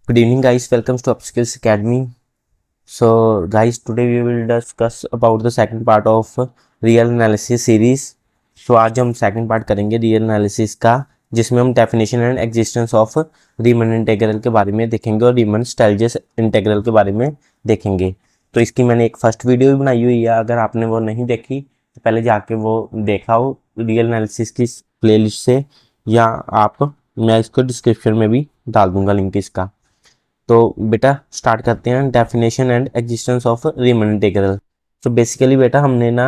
Good evening, guys. Welcome to Upskills Academy. So, guys, today we will discuss about the second part of real analysis series. So, आज हम second part करेंगे real analysis का, जिसमें हम definition and existence of Riemann integral के बारे में देखेंगे और Riemann Stieltjes integral के बारे में देखेंगे। तो इसकी मैंने एक फर्स्ट वीडियो भी बनाई हुई है, अगर आपने वो नहीं देखी तो पहले जाके वो देखा हो रियल एनालिसिस की प्लेलिस्ट से, या मैं इसको डिस्क्रिप्शन में भी डाल दूंगा लिंक इसका। तो बेटा स्टार्ट करते हैं definition and existence of Riemann integral. तो बेसिकली बेटा हमने ना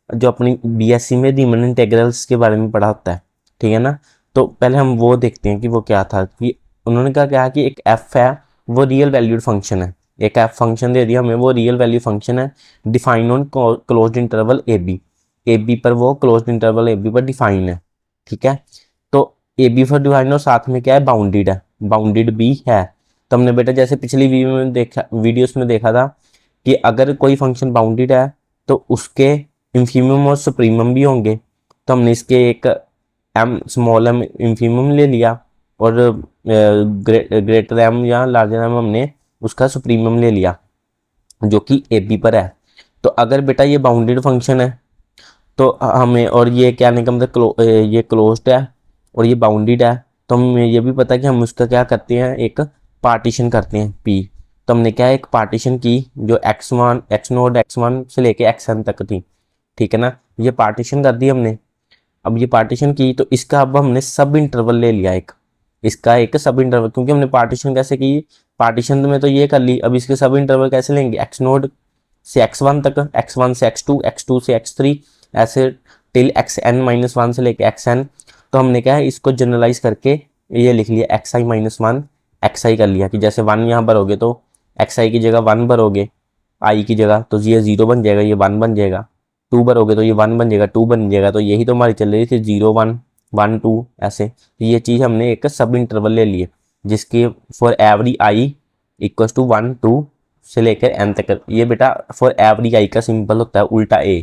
जो अपनी बीएससी में रीमन इंटीग्रल्स के बारे में पढ़ा होता है, ठीक है ना। तो पहले हम वो देखते हैं कि वो क्या था। कि उन्होंने कहा कि एक एफ है, वो रियल वैल्यूड फंक्शन है। एक एफ फंक्शन दे दिया हमें, वो रियल वैल्यू फंक्शन है, define on closed interval a b पर, वो क्लोज्ड इंटरवल ए बी पर डिफाइन है, ठीक है। तो ए बी पर डिफाइन और साथ में क्या है, बाउंडेड है, बाउंडेड भी है। तो हमने बेटा जैसे पिछली वीडियोस में देखा था कि अगर कोई फंक्शन बाउंडेड है तो उसके इंफीमम और सुप्रीमम भी होंगे। तो हमने इसके एक एम स्मॉल एम इंफीमम ले लिया और ग्रेटर एम या लार्जर एम हमने उसका सुप्रीमम ले लिया, जो कि ए बी पर है। तो अगर बेटा ये बाउंडेड फंक्शन है तो हमें, और ये क्या नहीं का मतलब ये क्लोज्ड है और ये बाउंडेड है, तो हमें ये भी पता है कि हम उसका क्या करते हैं, एक पार्टीशन करते हैं पी। तो हमने क्या एक पार्टीशन की जो x1 से लेके xn तक थी, ठीक है ना। ये पार्टीशन कर दी हमने। अब ये पार्टीशन की तो इसका अब हमने सब इंटरवल ले लिया, इसका एक सब इंटरवल, क्योंकि हमने पार्टीशन कैसे की, पार्टीशन में तो ये कर ली। अब इसके सब इंटरवल कैसे लेंगे, x0 से x1 तक, x1 से x2, x2 से x3, ऐसे टिल xn-1 से लेके xn। तो हमने क्या है इसको जनरलाइज करके ये लिख लिया xi-1 xi कर लिया, कि जैसे 1 यहाँ भरोगे तो xi की जगह 1 भरोगे i की जगह, तो ये 0 बन जाएगा, ये 1 बन जाएगा। 2 भरोगे तो ये 1 बन जाएगा, 2 बन जाएगा। तो यही तो हमारी चल रही थी 0 1 1 2 ऐसे। तो ये चीज़ हमने एक सब इंटरवल ले लिए, जिसके for every i equal to 1 2 से लेकर n तक। ये बेटा फॉर एवरी i का सिंपल होता है उल्टा a,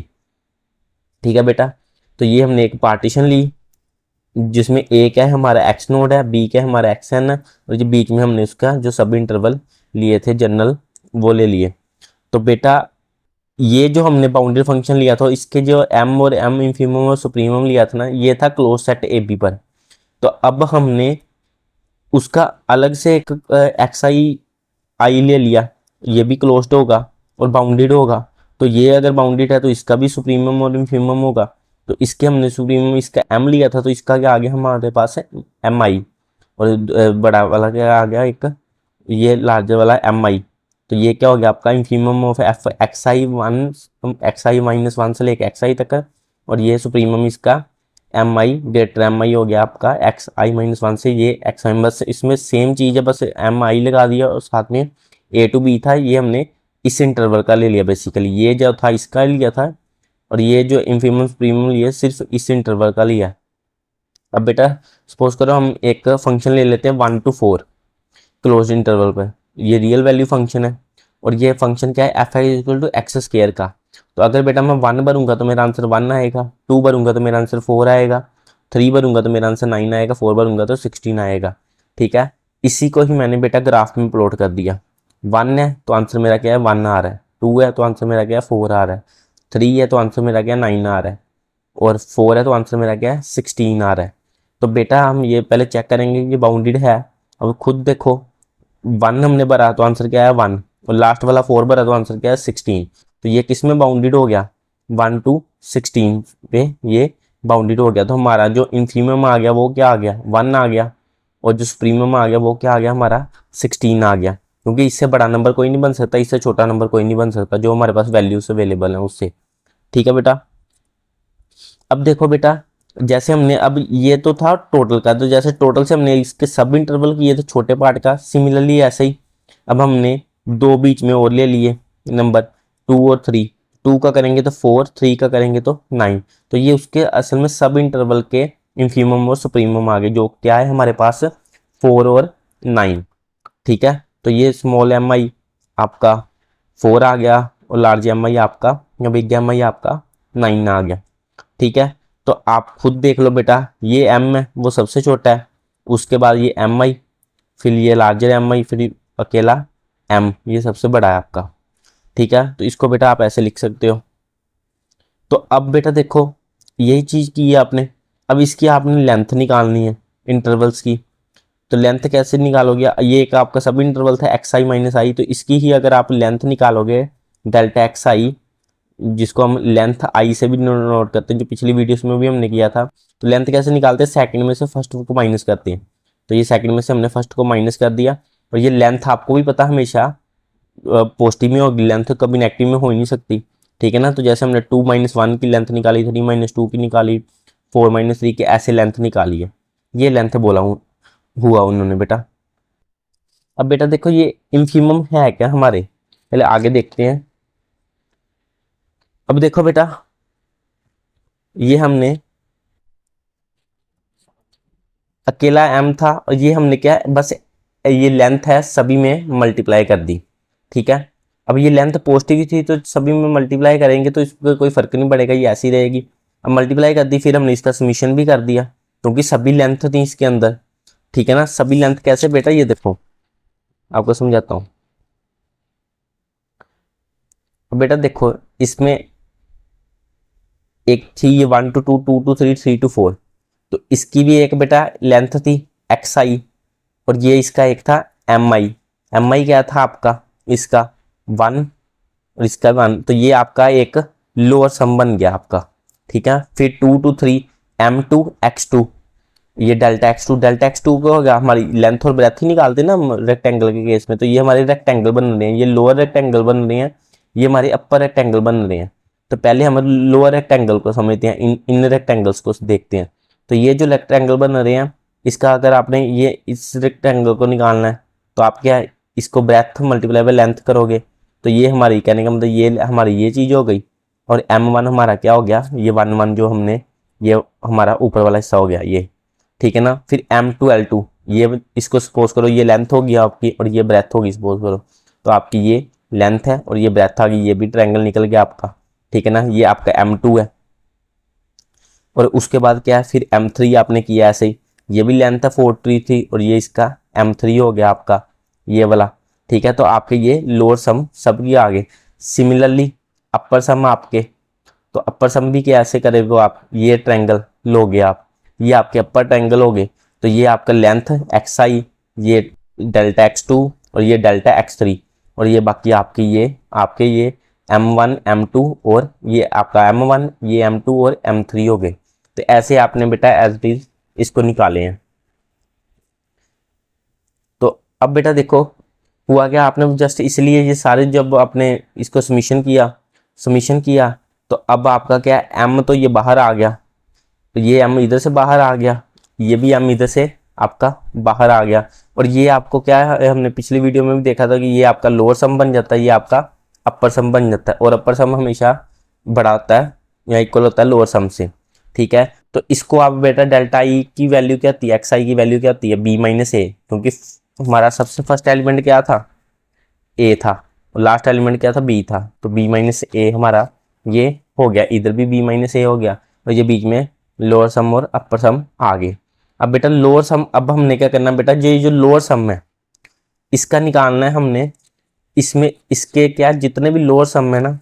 ठीक है बेटा। तो ये हमने एक पार्टीशन ली जिसमें ए क्या है हमारा एक्स नोड है, बी क्या है हमारा एक्स एन है, और जो बीच में हमने उसका जो सब इंटरवल लिए थे जनरल, वो ले लिए। तो बेटा ये जो हमने बाउंड्री फंक्शन लिया था, इसके जो एम और एम इंफीमम और सुप्रीमम लिया था ना, ये था क्लोज सेट ए बी पर। तो अब हमने उसका अलग से एक एक्स आई ले लिया, ये भी क्लोज्ड होगा और बाउंडेड होगा। तो ये अगर बाउंडेड है तो इसका भी सुप्रीमम और इंफीमम होगा। तो इसके हमने सुप्रीमम इसका एम लिया था, तो इसका क्या आ गया हमारे पास है एम आई, और बड़ा वाला क्या आ गया एक ये लार्जर वाला एम आई। तो ये क्या हो गया आपका इंफीमम ऑफ एफ XI-1 से लेके XI तक है, और ये सुप्रीमम इसका एम आई ग्रेटर एम आई हो गया आपका XI-1 से ये XI। बस इसमें सेम चीज़ है, बस एम आई लगा दिया और साथ में ए टू बी था, ये हमने इस इंटरवल का ले लिया। बेसिकली ये जो था इसका लिया था, और ये जो इंफीमम सुप्रीमम लिया सिर्फ इस इंटरवल का लिया। अब बेटा सपोज करो हम एक फंक्शन ले लेते हैं 1 to 4 क्लोज इंटरवल पर। ये रियल वैल्यू फंक्शन है, और ये फंक्शन क्या है f i equal to x square का। तो अगर बेटा मैं 1 भरूंगा तो मेरा आंसर 1 आएगा, 2 भरूंगा तो मेरा आंसर 4 आएगा, 3 भरूंगा तो मेरा आंसर 9 आएगा, 4 भरूंगा तो 16 आएगा, ठीक है। इसी को ही मैंने बेटा ग्राफ में प्लॉट कर दिया। 1 है तो आंसर मेरा क्या है 1 आ रहा है, 2 है तो आंसर मेरा क्या है 4 आ रहा है, 3 है तो आंसर मेरा क्या है 9 आ रहा है, और 4 है तो आंसर मेरा क्या है 16 आ रहा है। तो बेटा हम ये पहले चेक करेंगे कि बाउंडेड है। अब खुद देखो 1 हमने भरा तो आंसर क्या है 1, और लास्ट वाला 4 भरा तो आंसर क्या है 16। तो ये किस में बाउंडेड हो गया 1 to 16 पे ये बाउंडेड हो गया। तो हमारा जो इंफीमम आ गया वो क्या आ गया 1 आ गया, और जो सुप्रीमम आ गया वो क्या आ गया हमारा 16 आ गया। क्योंकि इससे बड़ा नंबर कोई नहीं बन सकता, इससे छोटा नंबर कोई नहीं बन सकता जो हमारे पास वैल्यूज अवेलेबल है उससे, ठीक है बेटा। अब देखो बेटा जैसे हमने अब ये तो था टोटल का, तो जैसे टोटल से हमने इसके सब इंटरवल किए थे छोटे पार्ट का, सिमिलरली ऐसे ही अब हमने दो बीच में और ले लिए नंबर 2 और 3। 2 का करेंगे तो 4, 3 का करेंगे तो 9। तो ये उसके असल में सब इंटरवल के इंफीमम और सुप्रीमम आ गए, जो क्या है हमारे पास 4 और 9, ठीक है। तो ये स्मॉल एम आई आपका 4 आ गया, और लार्ज एम आई आपका या बिग एम आई आपका 9 आ गया, ठीक है। तो आप खुद देख लो बेटा, ये एम है वो सबसे छोटा है, उसके बाद ये एम आई, फिर ये लार्जर एम आई, फिर अकेला एम, ये सबसे बड़ा है आपका। ठीक है, तो इसको बेटा आप ऐसे लिख सकते हो। तो अब बेटा देखो यही चीज़ की है आपने, अब इसकी आपने लेंथ निकालनी है इंटरवल्स की। तो लेंथ कैसे निकालोगे, ये एक आपका सब इंटरवल था एक्स आई माइनस आई, तो इसकी ही अगर आप लेंथ निकालोगे डेल्टा एक्स आई, जिसको हम लेंथ आई से भी नोट करते हैं, जो पिछली वीडियोस में भी हमने किया था। तो लेंथ कैसे निकालते हैं, सेकंड में से फर्स्ट को माइनस करते हैं। तो ये सेकंड में से हमने फर्स्ट को माइनस कर दिया, और ये लेंथ आपको भी पता हमेशा पॉजिटिव में होगी, लेंथ कभी नेगेटिव में हो ही नहीं सकती। ठीक है ना, तो जैसे हमने 2-1 की लेंथ निकाली, 3-2 की निकाली, 4-3 की, ऐसे लेंथ निकाली है। ये लेंथ बोला हूँ हुआ उन्होंने बेटा। अब बेटा देखो ये इंफीमम है क्या हमारे, पहले आगे देखते हैं। अब देखो बेटा ये हमने अकेला m था, और ये हमने क्या है, बस ये लेंथ है सभी में मल्टीप्लाई कर दी। ठीक है, अब ये लेंथ पॉजिटिव थी तो सभी में मल्टीप्लाई करेंगे तो इसको कोई फर्क नहीं पड़ेगा, ये ऐसी रहेगी। अब मल्टीप्लाई कर दी, फिर हमने इसका समीशन भी कर दिया क्योंकि सभी लेंथ थी इसके अंदर। ठीक है ना, सभी लेंथ कैसे बेटा, ये देखो आपको समझाता हूँ। अब बेटा देखो इसमें एक थी ये 1-2, 2-3, 3-4, तो इसकी भी एक बेटा लेंथ थी एक्स आई, और ये इसका एक था एम आई। एम आई क्या था आपका, इसका 1 और इसका 1, तो ये आपका एक लोअर सम बन गया आपका। ठीक है, फिर 2-3 M2 X2, ये डेल्टा एक्स टू का होगा, हमारी लेंथ और ब्रेथ ही निकालते ना रेक्टेंगल के केस में, तो ये हमारे रेक्टेंगल बन रहे हैं, ये लोअर रेक्टेंगल बन रहे हैं, ये हमारे अपर रेक्टेंगल बन रहे हैं। तो पहले हम लोअर रेक्टेंगल को समझते हैं, इन रेक्टेंगल्स को देखते हैं। तो ये जो रेक्टेंगल बन रहे हैं, इसका अगर आपने ये इस रेक्टेंगल को निकालना है तो आप क्या इसको ब्रेथ मल्टीप्लाई बाय लेंथ करोगे, तो ये हमारी कहने का मतलब ये हमारी ये चीज़ हो गई, और M1 हमारा क्या हो गया, ये 1-1 जो हमने, ये हमारा ऊपर वाला हिस्सा हो गया ये। ठीक है ना, फिर M2L2, ये इसको सपोज करो ये लेंथ होगी आपकी और ये ब्रेथ होगी सपोज करो, तो आपकी ये लेंथ है और ये ब्रेथ आ गई, ये भी ट्रायंगल निकल गया आपका। ठीक है ना, ये आपका M2 है, और उसके बाद क्या है, फिर M3 आपने किया ऐसे ही, ये भी लेंथ है 43 थी, और ये इसका M3 हो गया आपका ये वाला। ठीक है, तो आपके ये लोअर सम सबकी आ गए। सिमिलरली अपर सम आपके, तो अपर सम भी क्या ऐसे करेंगे आप, ये ट्रायंगल लोगे आप, ये आपके अपर ट्रायंगल हो गए, तो ये आपका लेंथ एक्स आई, ये डेल्टा X2 और ये डेल्टा X3, और ये बाकी आपके ये M1 M2 और ये आपका M1, ये M2 और M3 हो गए। तो ऐसे आपने बेटा एज इट इज इसको निकाले हैं। तो अब बेटा देखो हुआ क्या, आपने जस्ट इसलिए ये सारे जब आपने इसको समीशन किया तो अब आपका क्या M तो ये बाहर आ गया, तो ये M इधर से बाहर आ गया, ये भी M इधर से आपका बाहर आ गया, और ये आपको क्या है, हमने पिछली वीडियो में भी देखा था कि ये आपका लोअर सम बन जाता है, ये आपका अपर सम बन जाता है, और अपर सम हमेशा बड़ा होता है या इक्वल होता है लोअर सम से। ठीक है, तो इसको आप बेटा डेल्टा आई की वैल्यू क्या होती है, एक्स आई की वैल्यू क्या होती है, B-A, क्योंकि हमारा सबसे फर्स्ट एलिमेंट क्या था, A था, और लास्ट एलिमेंट क्या था, B था, तो B-A हमारा ये हो गया, इधर भी B-A हो गया, और ये बीच में लोअर सम और अपर सम आ गए। अब बेटा लोअर सम, अब हमने क्या करना बेटा, ये जो लोअर सम है इसका निकालना है हमने, इसमें इसके क्या जितने भी लोअर सम है ना,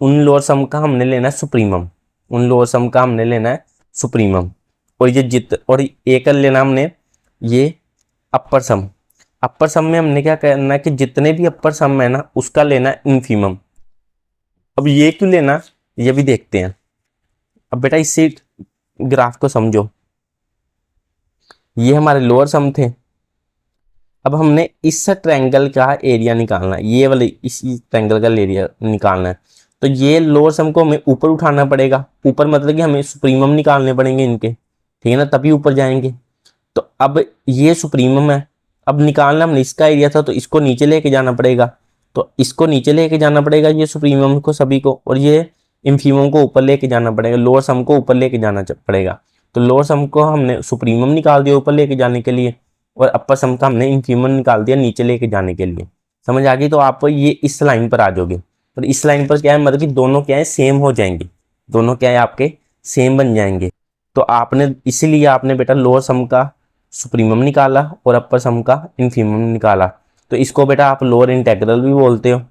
उन लोअर सम का हमने लेना है सुप्रीमम, उन लोअर सम का हमने लेना है सुप्रीमम, और ये और एक लेना हमने ये अपर सम। अपर सम में हमने क्या करना है कि जितने भी अपर सम है ना उसका लेना है इनफीमम। अब ये क्यों लेना, ये भी देखते हैं। अब बेटा इसी ग्राफ को समझो, ये हमारे लोअर सम थे, अब हमने इस ट्रायंगल का एरिया निकालना है, ये वाले इस ट्रायंगल का एरिया निकालना है, तो ये लोअर सम को हमें ऊपर उठाना पड़ेगा, ऊपर मतलब कि हमें सुप्रीमम निकालने पड़ेंगे इनके। ठीक है ना, तभी ऊपर जाएंगे। तो अब ये सुप्रीमम है, अब निकालना हमने इसका एरिया था, तो इसको नीचे लेके जाना पड़ेगा, तो इसको नीचे लेके जाना पड़ेगा ये सुप्रीमम को सभी को, और ये इनफीमम को ऊपर लेके जाना पड़ेगा, लोअर सम को ऊपर लेके जाना पड़ेगा। तो लोअर सम को हमने सुप्रीमम निकाल दिया ऊपर लेके जाने के लिए, और अपर सम का हमने इनफीमम निकाल दिया नीचे लेके जाने के लिए। समझ आ गई, तो आप ये इस लाइन पर आ जाओगे, और इस लाइन पर क्या है, मतलब कि दोनों क्या है सेम हो जाएंगे, दोनों क्या है आपके सेम बन जाएंगे। तो आपने इसीलिए आपने बेटा लोअर सम का सुप्रीमम निकाला और अपर सम का इन्फीमम निकाला। तो इसको बेटा आप लोअर इंटेग्रल भी बोलते हो,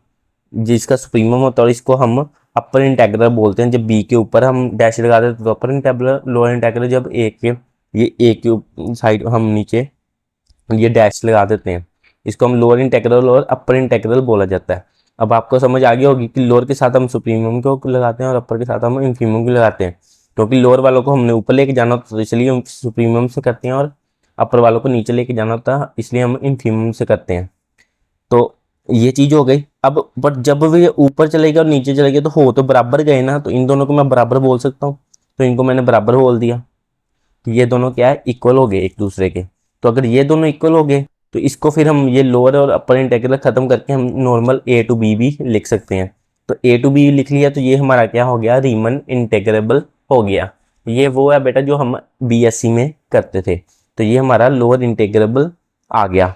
जिसका सुप्रीमम होता है, और इसको हम अपर इंटेग्रल बोलते हैं। जब बी के ऊपर हम डैश लगा देते तो अपर इंटेग्रल, लोअर इंटेग्रल जब ए के, ये ए के साइड हम नीचे ये डैश लगा देते हैं, इसको हम लोअर इंटेग्रल और अपर इंटेग्रल बोला जाता है। अब आपको समझ आ गई होगी कि लोअर के साथ हम सुप्रीमम को लगाते हैं और अपर के साथ हम इन्फीमम को लगाते हैं, क्योंकि लोअर वालों को हमने ऊपर लेके जाना होता है, इसलिए हम सुप्रीमम से करते हैं, और अपर वालों को नीचे लेके जाना होता है, इसलिए हम इन्फीमम से करते हैं। तो ये चीज हो गई। अब बट जब ये ऊपर चलेगा और नीचे चलेगा तो हो तो बराबर गए ना, तो इन दोनों को मैं बराबर बोल सकता हूँ, तो इनको मैंने बराबर बोल दिया। तो ये दोनों क्या है, इक्वल हो गए एक दूसरे के। तो अगर ये दोनों इक्वल हो गए तो इसको फिर हम ये लोअर और अपर इंटेग्रल खत्म करके हम नॉर्मल ए टू बी भी लिख सकते हैं। तो ए टू बी लिख लिया तो ये हमारा क्या हो गया, रीमन इंटेग्रेबल हो गया। ये वो है बेटा जो हम बीएससी में करते थे, तो ये हमारा लोअर इंटेग्रेबल आ गया।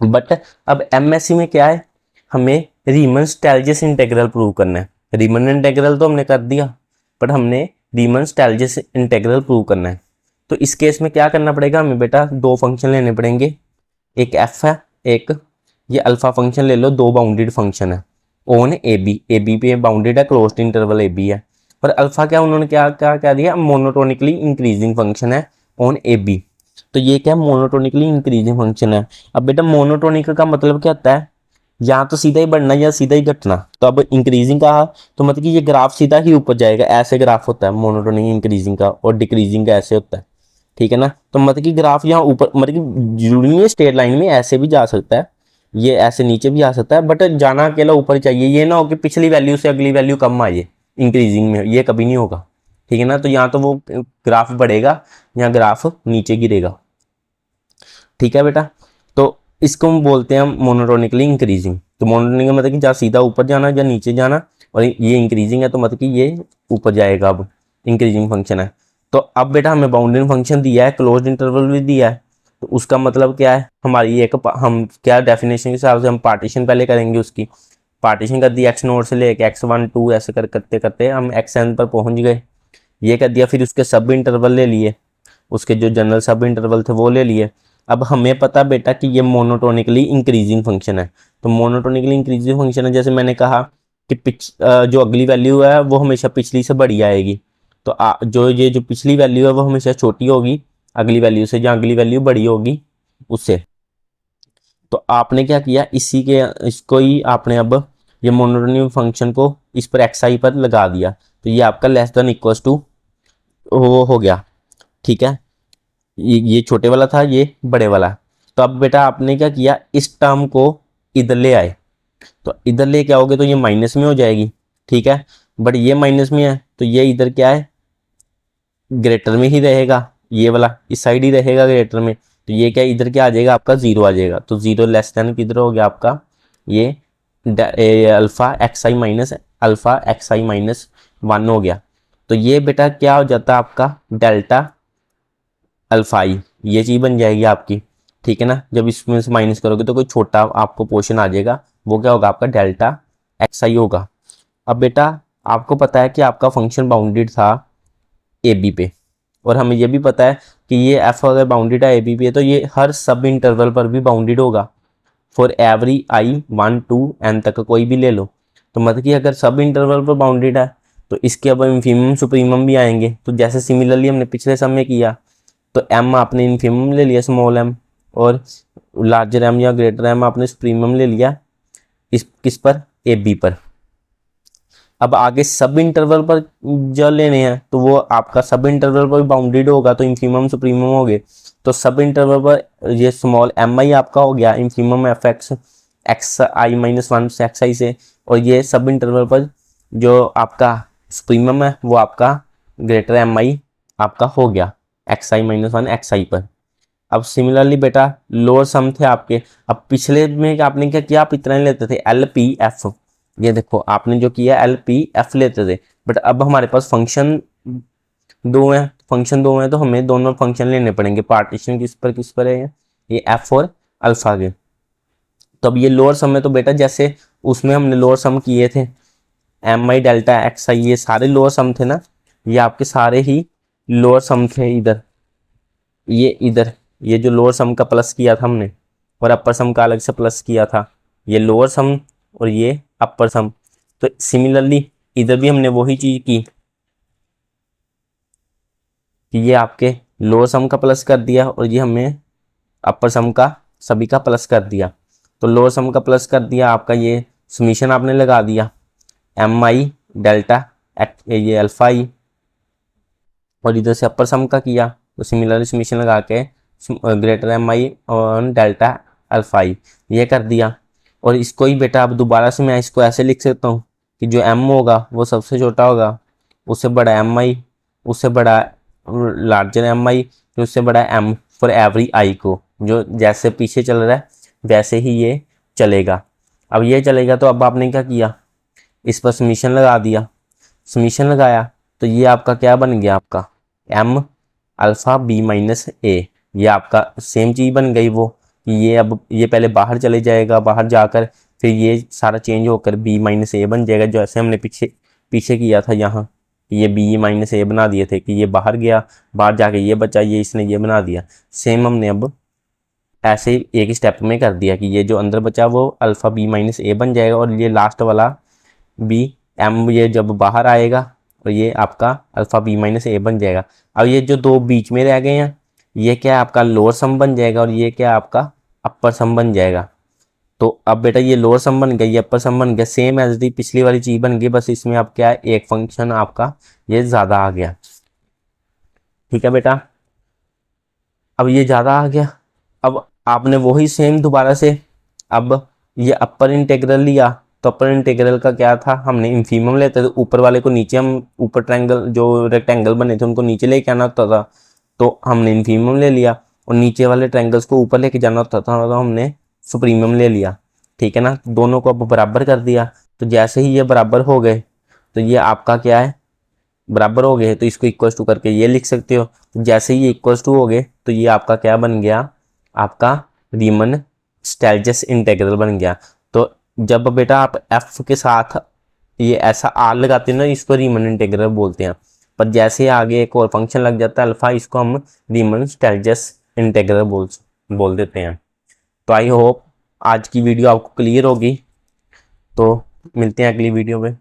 बट अब एमएससी में क्या है, हमें रीमन स्टैल्जियस इंटेग्रल प्रूव करना है। रीमन इंटेग्रल तो हमने कर दिया, बट हमने रीमन स्टैल्जियस इंटेग्रल प्रूव करना है। तो इस केस में क्या करना पड़ेगा हमें बेटा, दो फंक्शन लेने पड़ेंगे, एक एफ है, एक ये अल्फा फंक्शन ले लो, दो बाउंडेड फंक्शन है ऑन ए बी पे बाउंडेड है, क्लोज्ड इंटरवल ए बी है। पर अल्फा क्या उन्होंने क्या क्या क्या दिया, मोनोटोनिकली इंक्रीजिंग फंक्शन है ऑन ए बी। तो ये क्या मोनोटोनिकली इंक्रीजिंग फंक्शन है। अब बेटा मोनोटोनिक का मतलब क्या होता है, या तो सीधा ही बढ़ना या सीधा ही घटना। तो अब इंक्रीजिंग का तो मतलब कि ये ग्राफ सीधा ही ऊपर जाएगा, ऐसे ग्राफ होता है मोनोटोनिक इंक्रीजिंग का, और डिक्रीजिंग का ऐसे होता है, ठीक है ना। तो मतलब कि ग्राफ यहाँ ऊपर मतलब कि जरूरी नहीं है स्ट्रेट लाइन में, ऐसे भी जा सकता है, ये ऐसे नीचे भी आ सकता है, बट जाना अकेला ऊपर चाहिए। ये ना हो कि पिछली वैल्यू से अगली वैल्यू कम आ जाए इंक्रीजिंग में, ये कभी नहीं होगा, ठीक है ना। तो यहाँ तो वो ग्राफ बढ़ेगा, यहाँ ग्राफ नीचे गिरेगा, ठीक है बेटा। तो इसको हम बोलते हैं मोनोटोनिकली इंक्रीजिंग। तो मोनोटोनिक मतलब कि जहाँ सीधा ऊपर जाना या नीचे जाना, और ये इंक्रीजिंग है तो मतलब कि ये ऊपर जाएगा, अब इंक्रीजिंग फंक्शन है। तो अब बेटा हमें बाउंडेड फंक्शन दिया है, क्लोज्ड इंटरवल भी दिया है, तो उसका मतलब क्या है, हमारी एक हम क्या डेफिनेशन के हिसाब से हम पार्टीशन पहले करेंगे, उसकी पार्टीशन कर दी एक्स नोट से लेके एक्स वन टू ऐसे करते करते हम एक्स एन पर पहुंच गए, ये कर दिया। फिर उसके सब इंटरवल ले लिए, उसके जो जनरल सब इंटरवल थे वो ले लिए। अब हमें पता बेटा कि ये मोनोटोनिकली इंक्रीजिंग फंक्शन है। तो मोनोटोनिकली इंक्रीजिंग फंक्शन है, जैसे मैंने कहा कि जो अगली वैल्यू है वो हमेशा पिछली से बड़ी आएगी। तो जो पिछली वैल्यू है वो हमेशा छोटी होगी अगली वैल्यू से, जहाँ अगली वैल्यू बड़ी होगी उससे। तो आपने क्या किया, इसी के इसको ही आपने अब ये मोनोटोनिक फंक्शन को इस पर एक्स आई पर लगा दिया, तो ये आपका लेस देन इक्वल्स टू वो हो गया, ठीक है। ये छोटे वाला था, ये बड़े वाला। तो अब बेटा आपने क्या किया, इस टर्म को इधर ले आए, तो इधर ले क्या होगे तो ये माइनस में हो जाएगी, ठीक है। बट ये माइनस में है तो ये इधर क्या है, ग्रेटर में ही रहेगा, ये वाला इस साइड ही रहेगा ग्रेटर में। तो ये क्या इधर क्या आ जाएगा आपका, जीरो आ जाएगा। तो जीरो लेस देन किधर हो गया आपका, ये अल्फा एक्स आई माइनस अल्फा एक्स आई माइनस वन हो गया। तो ये बेटा क्या हो जाता है आपका डेल्टा अल्फा आई, ये चीज़ बन जाएगी आपकी, ठीक है ना। जब इसमें से माइनस करोगे तो कोई छोटा आपको पोर्शन आ जाएगा, वो क्या होगा आपका डेल्टा एक्स आई होगा। अब बेटा आपको पता है कि आपका फंक्शन बाउंडेड था ए बी पे, और हमें ये भी पता है कि ये एफ अगर बाउंडेड है ए बी पे तो ये हर सब इंटरवल पर भी बाउंडेड होगा, for every I 1 to n तक कोई भी ले लो। तो मतलब कि अगर सब इंटरवल पर बाउंडेड है तो इसके अब इन्फीमम सुप्रीमम भी आएंगे। तो जैसे सिमिलरली हमने पिछले सम में किया, तो m आपने इन्फीमम ले लिया स्मॉल m, और लार्जर m या ग्रेटर m आपने सुप्रीमम ले लिया इस किस पर, ए बी पर। अब आगे सब इंटरवल पर जो लेने हैं तो वो आपका सब इंटरवल पर बाउंडेड होगा, तो इन्फीमम सुप्रीमम हो गए। तो सब इंटरवल पर ये स्मॉल एम आई आपका हो गया इन्फीमम एफ एक्स एक्स आई माइनस वन से एक्स आई से, और ये सब इंटरवल पर जो आपका सुप्रीमम है वो आपका ग्रेटर एम आई आपका हो गया एक्स आई माइनस वन एक्स आई पर। अब सिमिलरली बेटा लोअर सम थे आपके, अब पिछले में आपने क्या किया, आप इतना ही लेते थे एल पी एफ, ये देखो आपने जो किया एल पी एफ लेते थे। बट अब हमारे पास फंक्शन दो हैं तो हमें दोनों फंक्शन लेने पड़ेंगे, पार्टीशन किस पर है, ये एफ और अल्फा के। तो अब ये लोअर सम है तो बेटा जैसे उसमें हमने लोअर सम किए थे एम आई डेल्टा एक्स आई, ये सारे लोअर सम थे ना, ये आपके सारे ही लोअर सम थे इधर, ये इधर ये जो लोअर सम का प्लस किया था हमने और अपर सम का अलग से प्लस किया था, ये लोअर सम और ये अपर सम। तो सिमिलरली इधर भी हमने वही चीज़ की कि ये आपके लोअर सम का प्लस कर दिया और ये हमें अपर सम का सभी का प्लस कर दिया। तो लोअर सम का प्लस कर दिया, आपका ये समीशन आपने लगा दिया एम आई डेल्टा ये अल्फा ई, और इधर से अपर सम का किया तो सिमिलरली समीशन लगा के ग्रेटर एम आई और डेल्टा अल्फा ई ये कर दिया। और इसको ही बेटा अब दोबारा से मैं इसको ऐसे लिख सकता हूँ कि जो एम होगा वो सबसे छोटा होगा, उससे बड़ा एम आई, उससे बड़ा लार्जर एम आई, फिर उससे बड़ा एम फॉर एवरी आई को, जो जैसे पीछे चल रहा है वैसे ही ये चलेगा। अब ये चलेगा तो अब आपने क्या किया, इस पर समीशन लगा दिया, समीशन लगाया तो ये आपका क्या बन गया, आपका एम अल्फ़ा बी माइनस ए, ये आपका सेम चीज़ बन गई वो कि ये अब ये पहले बाहर चले जाएगा, बाहर जाकर फिर ये सारा चेंज होकर बी माइनस ए बन जाएगा, जो ऐसे हमने पीछे पीछे किया था यहाँ, ये बी माइनस ए बना दिए थे कि ये बाहर गया, बाहर जाके ये बचा, ये इसने ये बना दिया। सेम हमने अब ऐसे ही एक स्टेप में कर दिया कि ये जो अंदर बचा वो अल्फ़ा बी माइनस ए बन जाएगा और ये लास्ट वाला बी एम ये जब बाहर आएगा और ये आपका अल्फ़ा बी माइनस ए बन जाएगा। अब ये जो दो बीच में रह गए हैं ये क्या आपका लोअर सम बन जाएगा और ये क्या आपका अपर सम बन जाएगा। तो अब बेटा ये लोअर सम बन गया, ये अपर सम बन गया, सेम एज दी पिछली वाली चीज़ बन गई, बस इसमें अब क्या है एक फंक्शन आपका ये ज़्यादा आ गया। ठीक है बेटा, अब ये ज़्यादा आ गया। अब आपने वही सेम दोबारा से अब ये अपर इंटीग्रल लिया, तो अपर इंटीग्रल का क्या था, हमने इन्फीमम लेते थे, ऊपर वाले को नीचे हम ऊपर ट्रायंगल जो रेक्टेंगल बने थे उनको नीचे लेके आना होता था, तो हमने इन्फीमम ले लिया, और नीचे वाले ट्रायंगल्स को ऊपर लेके जाना होता था तो हमने सुप्रीमम ले लिया। ठीक है ना, दोनों को अब बराबर कर दिया, तो जैसे ही ये बराबर हो गए तो ये आपका क्या है बराबर हो गए, तो इसको इक्वल्स टू करके ये लिख सकते हो। तो जैसे ही ये इक्वल्स टू हो गए तो ये आपका क्या बन गया, आपका रीमन स्टेल्जस इंटीग्रल बन गया। तो जब बेटा आप एफ के साथ ये ऐसा आर लगाते हैं ना, इसको रीमन इंटीग्रल बोलते हैं, पर जैसे आगे एक और फंक्शन लग जाता है अल्फा, इसको हम रीमन स्टेल्जस इंटीग्रल बोल देते हैं। तो आई होप आज की वीडियो आपको क्लियर होगी, तो मिलते हैं अगली वीडियो में।